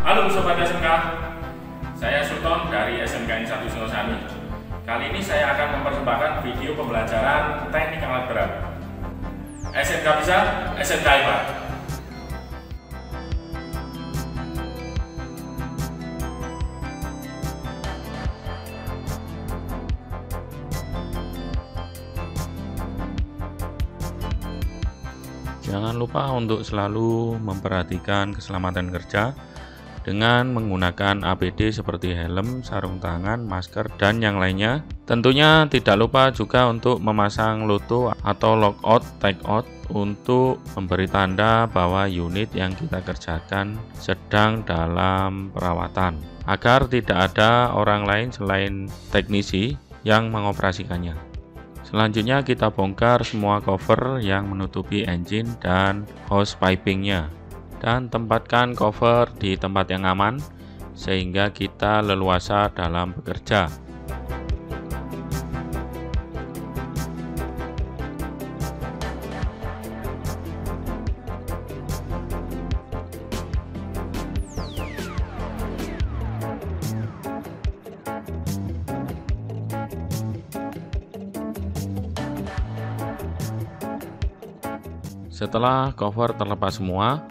Halo Sobat SMK, saya Sultan dari SMK 1 Singosari. Kali ini saya akan mempersembahkan video pembelajaran teknik alat berat. SMK bisa, SMK hebat. Jangan lupa untuk selalu memperhatikan keselamatan kerja dengan menggunakan APD seperti helm, sarung tangan, masker, dan yang lainnya. Tentunya tidak lupa juga untuk memasang logo atau logout, tagout untuk memberi tanda bahwa unit yang kita kerjakan sedang dalam perawatan, agar tidak ada orang lain selain teknisi yang mengoperasikannya. Selanjutnya kita bongkar semua cover yang menutupi engine dan hose pipingnya, dan tempatkan cover di tempat yang aman sehingga kita leluasa dalam bekerja. Setelah cover terlepas semua,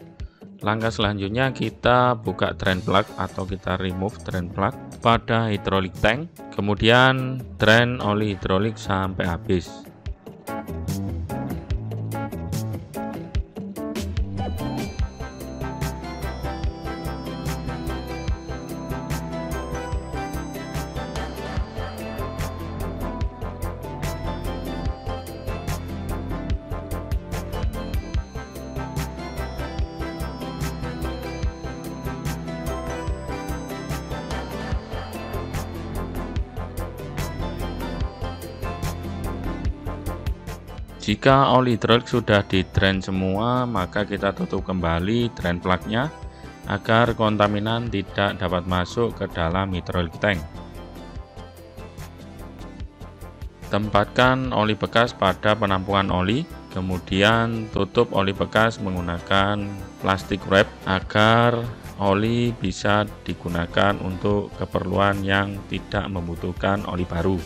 langkah selanjutnya kita buka drain plug atau kita remove drain plug pada hydraulic tank, kemudian drain oli hidrolik sampai habis. Jika oli hidrolik sudah di drain semua, maka kita tutup kembali drain plugnya agar kontaminan tidak dapat masuk ke dalam hidrolik tank. Tempatkan oli bekas pada penampungan oli, kemudian tutup oli bekas menggunakan plastik wrap agar oli bisa digunakan untuk keperluan yang tidak membutuhkan oli baru.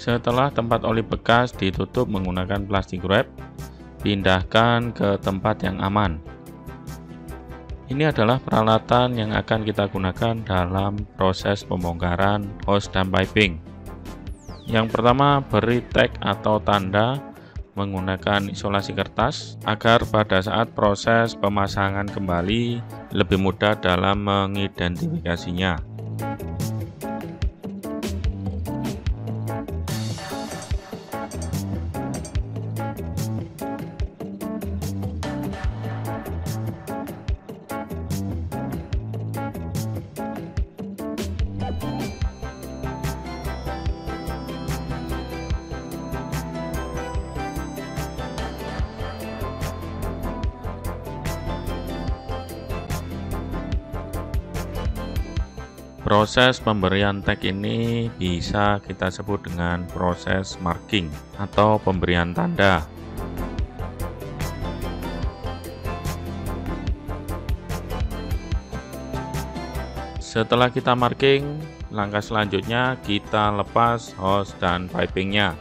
Setelah tempat oli bekas ditutup menggunakan plastik wrap, pindahkan ke tempat yang aman. Ini adalah peralatan yang akan kita gunakan dalam proses pembongkaran hose dan piping. Yang pertama, beri tag atau tanda menggunakan isolasi kertas agar pada saat proses pemasangan kembali lebih mudah dalam mengidentifikasinya. Proses pemberian tag ini bisa kita sebut dengan proses marking atau pemberian tanda. Setelah kita marking, langkah selanjutnya kita lepas hose dan pipingnya.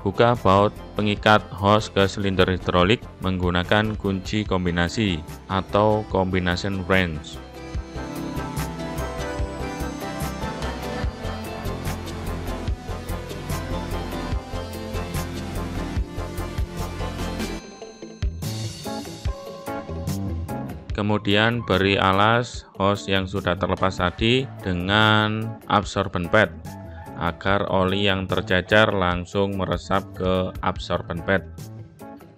Buka baut pengikat hose ke silinder hidrolik menggunakan kunci kombinasi atau combination wrench. Kemudian beri alas hose yang sudah terlepas tadi dengan absorben pad agar oli yang tercecer langsung meresap ke absorben pad.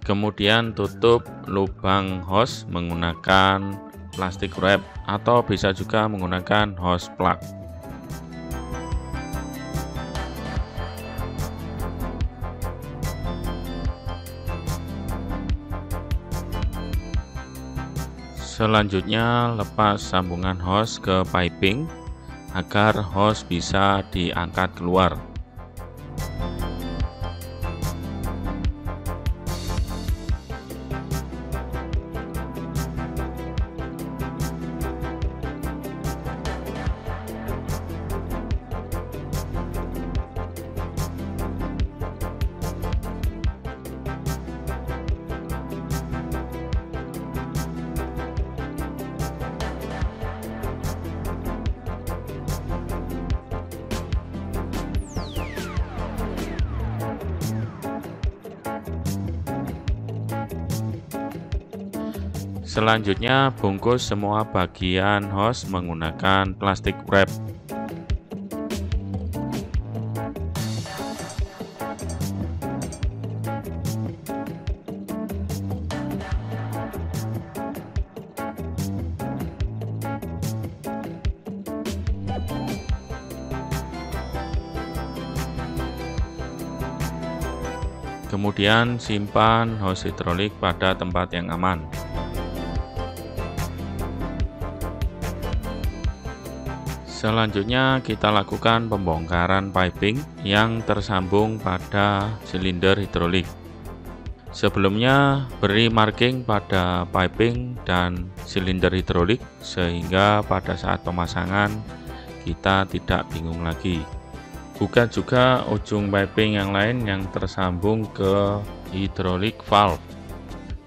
Kemudian tutup lubang hose menggunakan plastik wrap atau bisa juga menggunakan hose plug. Selanjutnya lepas sambungan hose ke piping agar hose bisa diangkat keluar. Selanjutnya bungkus semua bagian hose menggunakan plastik wrap. Kemudian simpan hose hidrolik pada tempat yang aman. Selanjutnya kita lakukan pembongkaran piping yang tersambung pada silinder hidrolik. Sebelumnya beri marking pada piping dan silinder hidrolik sehingga pada saat pemasangan kita tidak bingung lagi. Buka juga ujung piping yang lain yang tersambung ke hidrolik valve.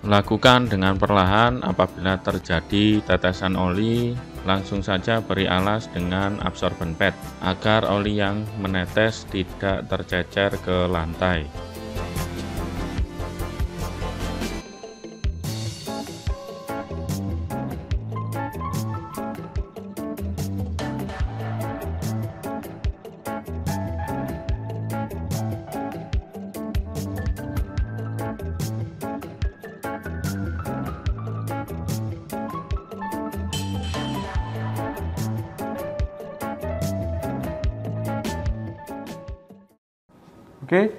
Lakukan dengan perlahan. Apabila terjadi tetesan oli, langsung saja beri alas dengan absorben pad agar oli yang menetes tidak tercecer ke lantai. Oke,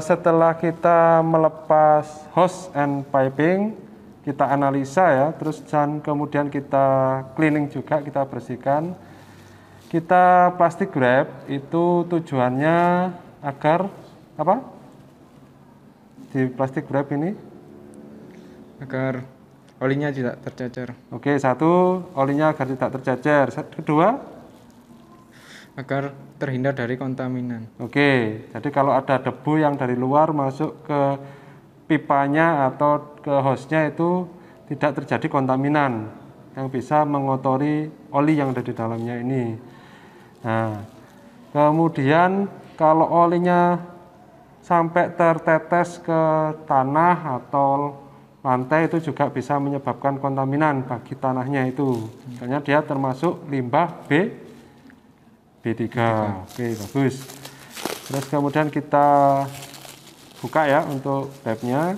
setelah kita melepas hose and piping, kita analisa ya, terus dan kemudian kita cleaning juga, kita bersihkan. Kita plastik wrap itu tujuannya agar apa? Di plastik wrap ini agar olinya tidak tercecer. Oke, satu, olinya agar tidak tercecer. Kedua, agar terhindar dari kontaminan. Oke, jadi kalau ada debu yang dari luar masuk ke pipanya atau ke hose-nya itu tidak terjadi kontaminan yang bisa mengotori oli yang ada di dalamnya ini. Nah, kemudian kalau olinya sampai tertetes ke tanah atau lantai itu juga bisa menyebabkan kontaminan bagi tanahnya itu. Misalnya dia termasuk limbah B3. Oke, bagus. Terus kemudian kita buka ya untuk tapnya.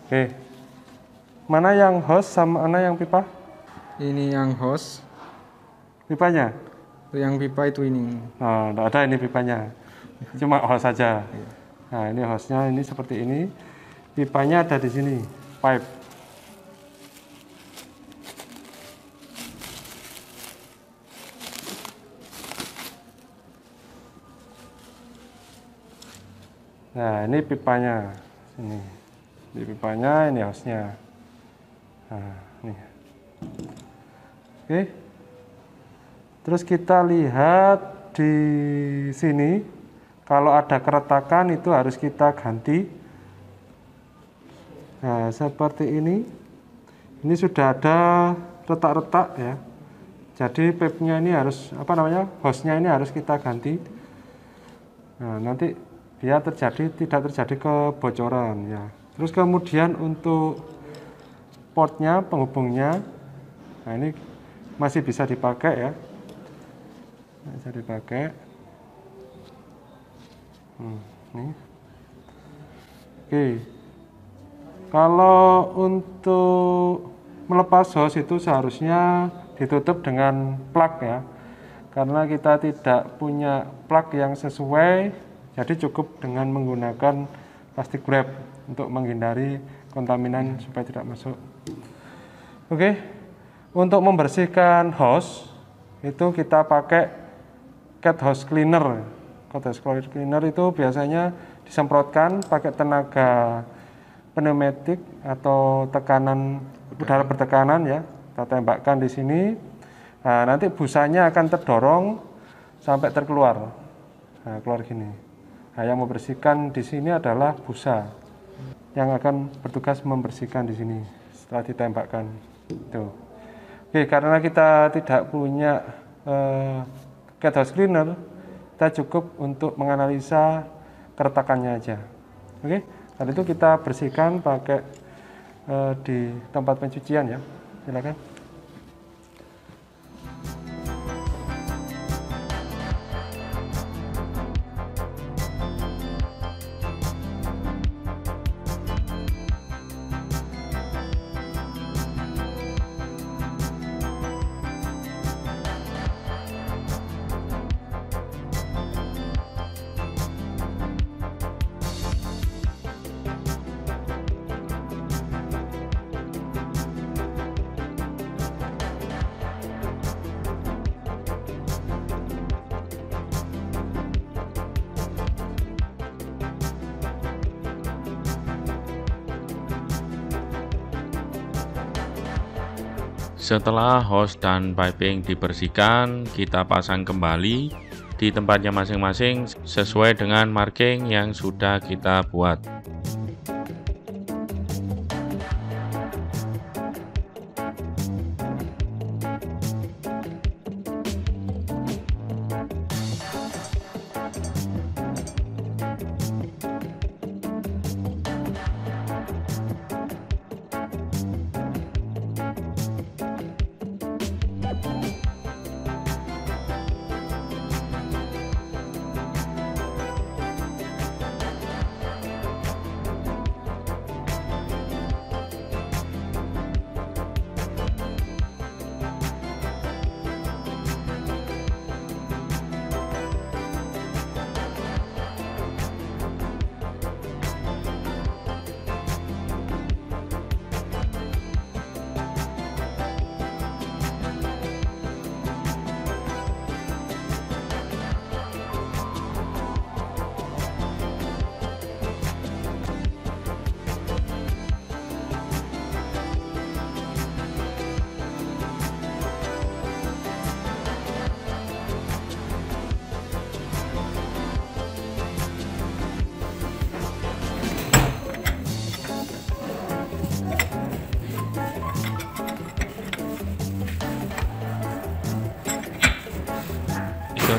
Oke. Mana yang hose sama mana yang pipa? Ini yang hose. Pipanya? Yang pipa itu ini. Nah, enggak ada ini pipanya. Cuma hose saja. Nah, ini hose-nya ini seperti ini. Pipanya ada di sini, pipe. Nah, ini pipanya. Ini pipanya, ini hose-nya. Nah, ini. Oke. Terus kita lihat di sini, kalau ada keretakan itu harus kita ganti. Nah, seperti ini. Ini sudah ada retak-retak ya. Jadi pipe-nya ini harus hose-nya ini harus kita ganti. Nah, nanti biar tidak terjadi kebocoran ya. Terus kemudian untuk portnya, penghubungnya, nah ini masih bisa dipakai ya, bisa dipakai. Nih. Oke, kalau untuk melepas hose itu seharusnya ditutup dengan plug ya, karena kita tidak punya plug yang sesuai, jadi cukup dengan menggunakan plastik wrap untuk menghindari kontaminan supaya tidak masuk. Oke, untuk membersihkan hose itu kita pakai cat hose cleaner. Cat hose cleaner itu biasanya disemprotkan pakai tenaga pneumatik atau tekanan udara bertekanan ya. Kita tembakkan di sini. Nah, nanti busanya akan terdorong sampai terkeluar. Nah, keluar gini. Nah, yang membersihkan di sini adalah busa yang akan bertugas membersihkan di sini setelah ditembakkan. Tuh. Oke, karena kita tidak punya cat hose cleaner, kita cukup untuk menganalisa keretakannya aja. Oke, dan itu kita bersihkan pakai di tempat pencucian ya. Silakan. Setelah hose dan piping dibersihkan, kita pasang kembali di tempatnya masing-masing sesuai dengan marking yang sudah kita buat.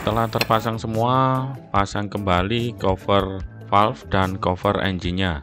Setelah terpasang semua, pasang kembali cover valve dan cover engine-nya.